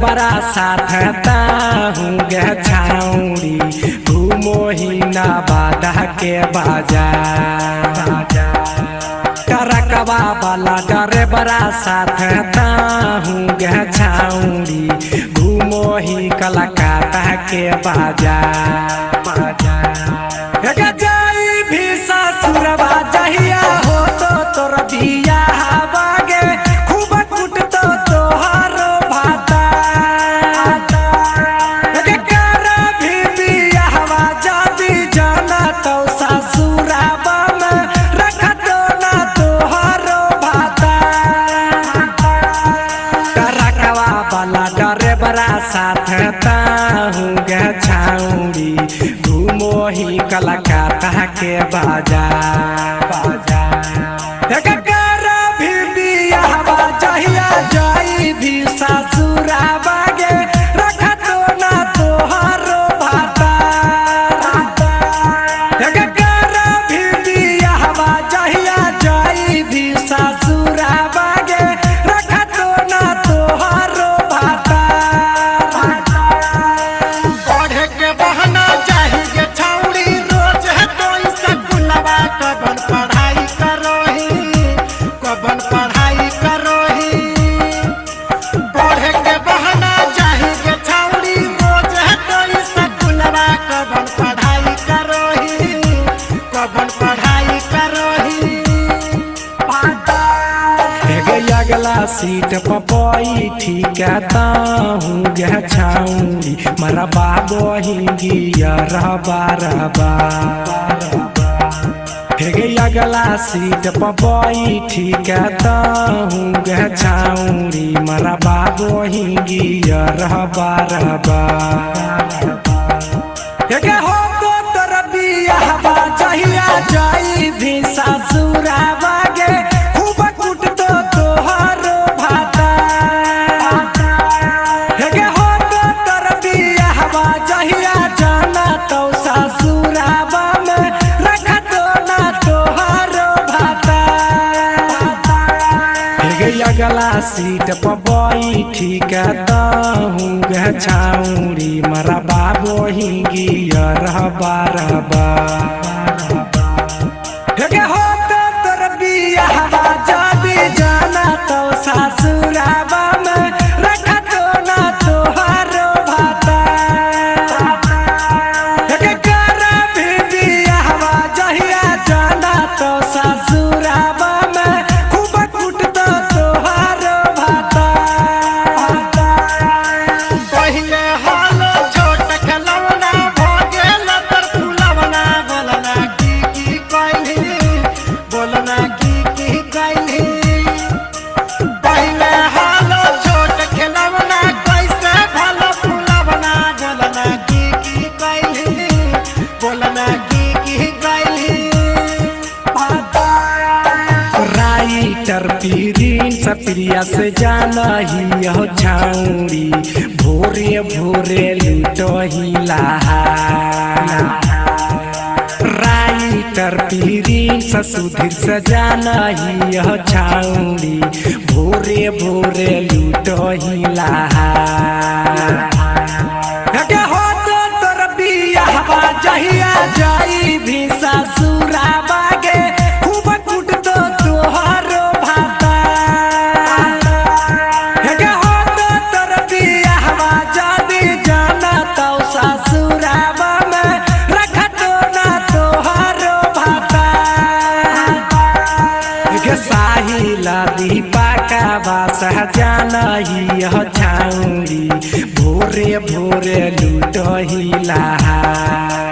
बरा साथ ताहूँ गे छाउरी घूमो ही ना बाधा के बाजार करकवा वाला डरे बरा साथ ताहूँ गे छाउरी घूमो ही कलकत्ता के बाजार जाई भी ससुरवा जहिया हो तो तोर बिया बागे खूब कुटतो तोहारो भाता कर भी बियाहवा जादी जाना तो ससुराबा में रखतो ना तोहारो भाता करकवा वाला डरे बरा साथ ताहूँ गे छाउरी घूमो ही कलकत्ता के बाजार भी बियाहवा जहिया जाई भी ससुराबा गे रखतो ना तोहारो भाता भी बियाहवा जहिया जाई भी ससुराबा गे रखतो ना तोहारो भाता पढ़े के बहाना चाहिए छौड़ी रोज है कोई स्कूलवा कबन पढ़ाई करोही पढ़े के बहाना चाहिए छौड़ी रोज है कोई स्कूलवा कबन पढ़ाई करोही अगला सीट पर बैठी कहताहूँ गे छाउरी मरा बाबो ही गिया रबा अगला सीट पर बैठी कहताहूँ गे छाउरी मरा बाबो ही गिया रबा हो तो तोर बियाहवा जहिया जाई भी ससुराबा गे खूब कुटतो तोहारो भाता हो तो तोर बियाहवा जहिया जाना तो ससुराबा में रखतो ना तोहारो भाता अगला सीट पर बैठी कहताहूँ गे छाउरी मरा बाबो ही गिया रबा हो तो तोर बियाहवा जादी जाना तो ससुराबा में रखतो ना तोहारो भाता कर भी बियाहवा जहिया जाना तो ससुराबा में खूब कुटतो तोहारो भाता पहिले हाल छोट खलौना भगे लतर फुलवना बोलना की कैली पहिले हाल छोट खलौना कैसे भला फुलवना बोलना की कैली राइटर पीरीन सप्रिया से जाना ही हो छाउरी भोरे भोरे लूटो ही लहार राइटर पीरीन सुधीर से जाना ही हो छाउरी भोरे भोरे लूटो ही लहार हो तो तोर बियाहवा जहिया जाई भी ससुराबा गे खूब कुटतो तोहारो भाता हो तो तोर बियाहवा जादी जाना तो ससुराबा में रखतो ना तोहारो भाता साहिला दीपा का बास जाना ही हो छाउरी भोरे भोरे लूटो ही लहार